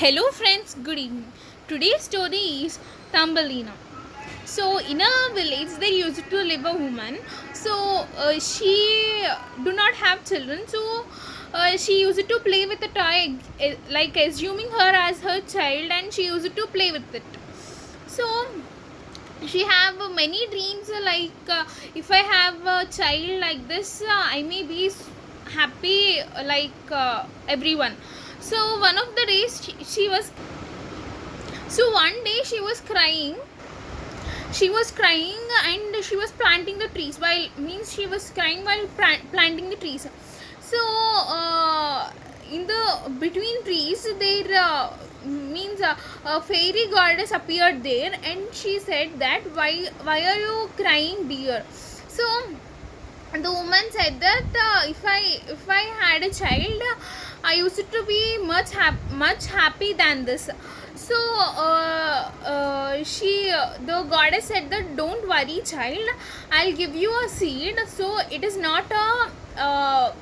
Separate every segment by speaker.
Speaker 1: Hello friends, good evening. Today's story is Thumbelina. So in a village there used to live a woman. So she do not have children. So she used to play with a toy, like assuming her as her child, and she used to play with it. So she have many dreams, like if I have a child like this, I may be happy, like everyone. So one of the days she was so one day she was crying and she was planting the trees, while means she was crying while planting the trees. So in the between trees there means a fairy goddess appeared there, and she said that why are you crying, dear? So the woman said that if I had a child, I used to be much happy than this. So the goddess said that don't worry, child, I'll give you a seed. So it is not a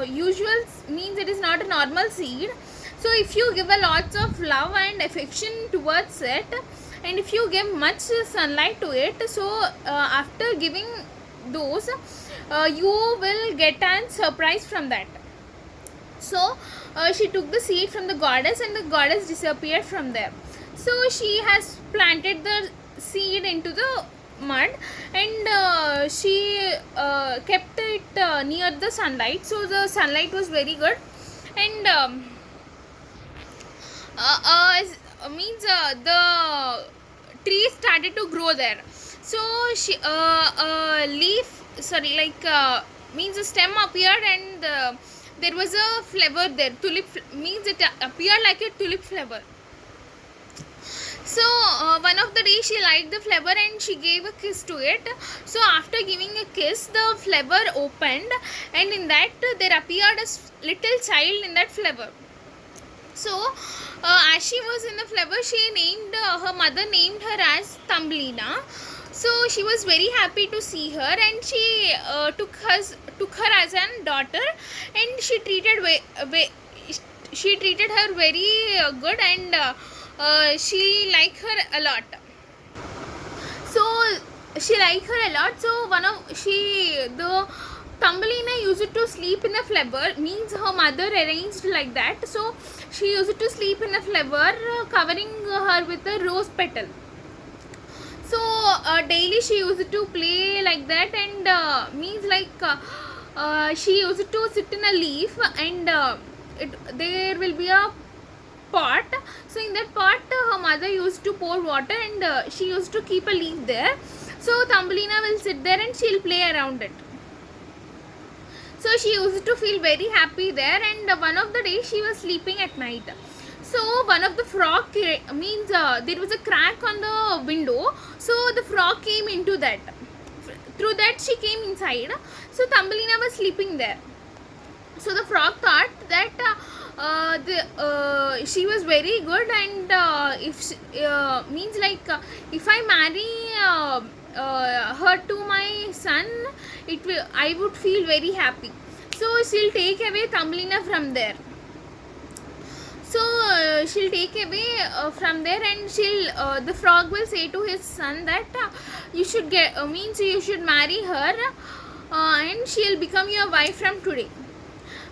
Speaker 1: usual, means it is not a normal seed. So if you give a lots of love and affection towards it, and if you give much sunlight to it, so after giving those, you will get a surprise from that. So she took the seed from the goddess, and the goddess disappeared from there. So she has planted the seed into the mud, and she kept it near the sunlight, so the sunlight was very good. And means the tree started to grow there. So she leaf, sorry, like means a stem appeared, and there was a flower there. Tulip means it appeared like a tulip flower. So one of the days she liked the flower and she gave a kiss to it. So after giving a kiss, the flower opened, and in that there appeared a little child in that flower. So as she was in the flower, she named her mother named her as Thumbelina. So she was very happy to see her, and she took her as a daughter, and she treated her very good, and she liked her a lot. So she liked her a lot. So the Thumbelina used to sleep in a flower, means her mother arranged like that. So she used to sleep in a flower, covering her with a rose petal. So daily she used to play like that, and means like she used to sit in a leaf, and there will be a pot. So in that pot her mother used to pour water, and she used to keep a leaf there. So Thumbelina will sit there and she'll play around it. So she used to feel very happy there, and one of the days she was sleeping at night. So one of the frog means there was a crack on the window, so the frog came into that. Through that she came inside. So Thumbelina was sleeping there. So the frog thought that she was very good, and if she, means like if I marry her to my son, I would feel very happy. So she'll take away Thumbelina from there. So she'll take away from there, and the frog will say to his son that you should means you should marry her, and she'll become your wife from today.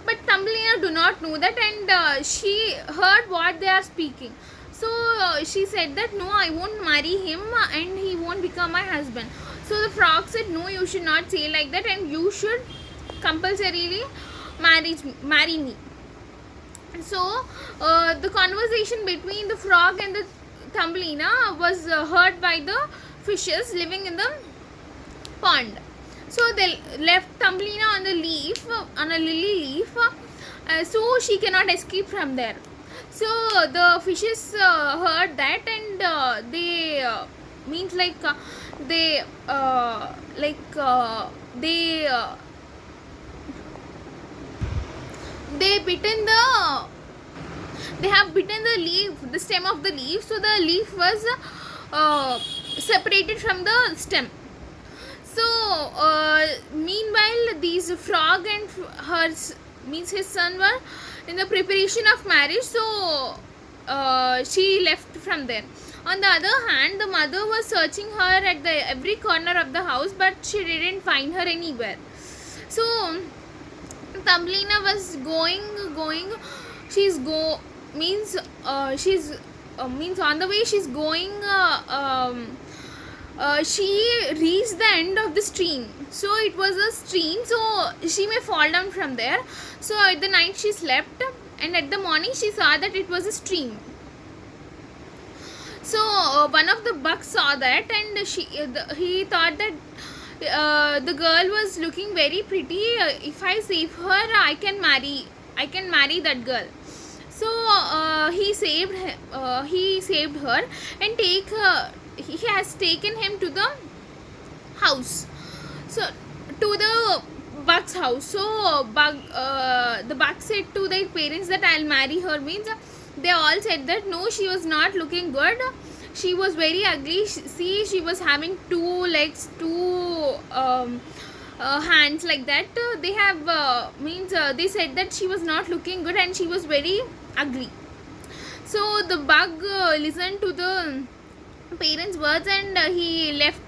Speaker 1: But Thumbelina do not know that, and she heard what they are speaking. So she said that no, I won't marry him, and he won't become my husband. So the frog said, no, you should not say like that, and you should compulsorily marry me. So the conversation between the frog and the Thumbelina was heard by the fishes living in the pond. So they left Thumbelina on the leaf, on a lily leaf, so she cannot escape from there. So the fishes heard that, and they means like they they bitten the they have bitten the leaf, the stem of the leaf. So the leaf was separated from the stem. So meanwhile these frog and hers, means his son, were in the preparation of marriage. So she left from there. On the other hand, the mother was searching her at the every corner of the house, but she didn't find her anywhere. So Thumbelina was going. She's go means she's means on the way she's going. She reached the end of the stream. So it was a stream, so she may fall down from there. So at the night she slept, and at the morning she saw that it was a stream. So one of the bucks saw that, and he thought that the girl was looking very pretty. If I save her, I can marry that girl. So he saved her, and he has taken him to the house. So to the buck's house. So the buck said to their parents that I'll marry her. Means they all said that no, she was not looking good. She was very ugly. See, she was having two legs, two hands like that. They have they said that she was not looking good and she was very ugly. So the bug listened to the parents' words, and he left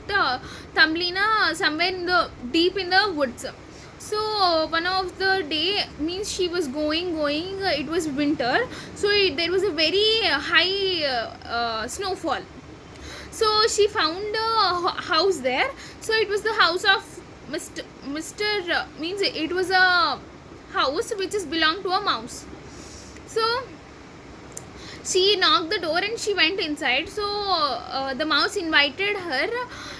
Speaker 1: Thumbelina somewhere deep in the woods. So one of the day, means she was going. It was winter, so there was a very high snowfall. So she found a house there. So it was the house of Mr. Means it was a house which is belonged to a mouse. So she knocked the door and she went inside. So the mouse invited her,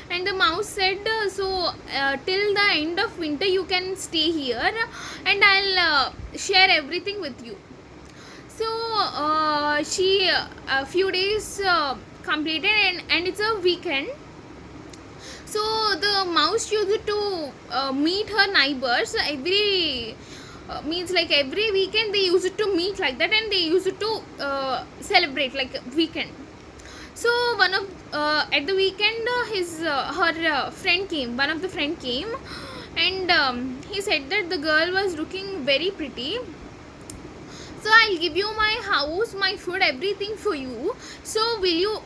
Speaker 1: and the mouse said, till the end of winter you can stay here, and I'll share everything with you. So she a few days completed, and it's a weekend. So the mouse used to meet her neighbors every every weekend. They used to meet like that, and they used to celebrate like weekend. So one of at the weekend, her friend came. One of the friend came, and he said that the girl was looking very pretty. So I'll give you my house, my food, everything for you. So will you?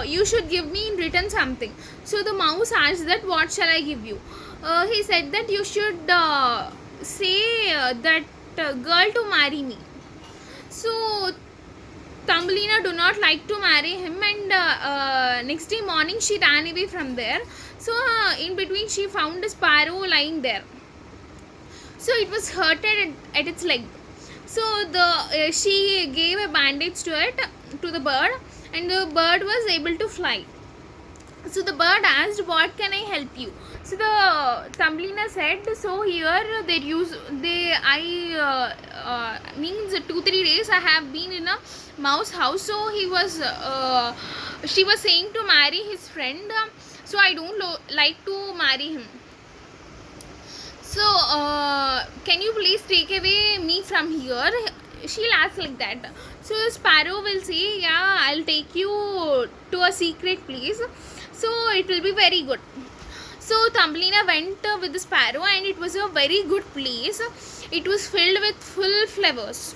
Speaker 1: You should give me in return something. So the mouse asked that what shall I give you? He said that you should say that girl to marry me. So Thumbelina do not like to marry him, and next day morning she ran away from there. So in between she found a sparrow lying there. So it was hurted at its leg. So she gave a bandage to the bird, and the bird was able to fly. So the bird asked, what can I help you? So the Thumbelina said, so here means 2-3 days I have been in a mouse house. So she was saying to marry his friend, so I don't like to marry him. So can you please take away me from here? She'll ask like that. So the sparrow will say, yeah, I'll take you to a secret place, so it will be very good. So Thumbelina went with the sparrow, and it was a very good place. It was filled with full flowers.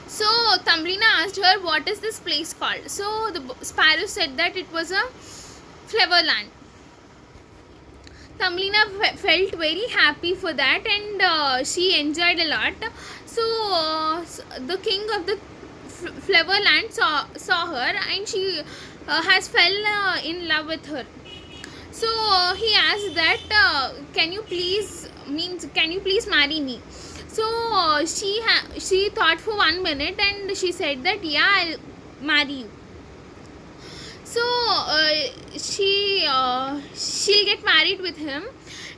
Speaker 1: So Thumbelina asked her, what is this place called? So the sparrow said that it was a flower land. Thumbelina felt very happy for that, and she enjoyed a lot. So the king of the flower land saw her, and she has fell in love with her. So he asked that can you please marry me? So she thought for 1 minute, and she said that yeah, I'll marry you. So she'll get married with him,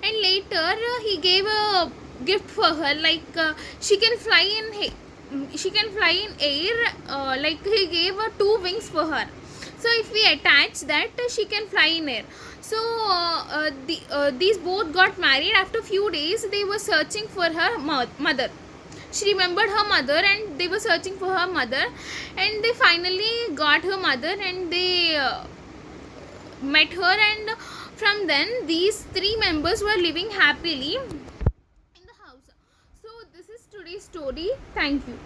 Speaker 1: and later he gave a gift for her, like she can fly in air, like he gave her 2 wings for her. So if we attach that, she can fly in air. So these both got married. After few days, they were searching for her mother. She remembered her mother, and they were searching for her mother, and they finally got her mother, and they met her, and from then these 3 members were living happily in the house. So this is today's story. Thank you.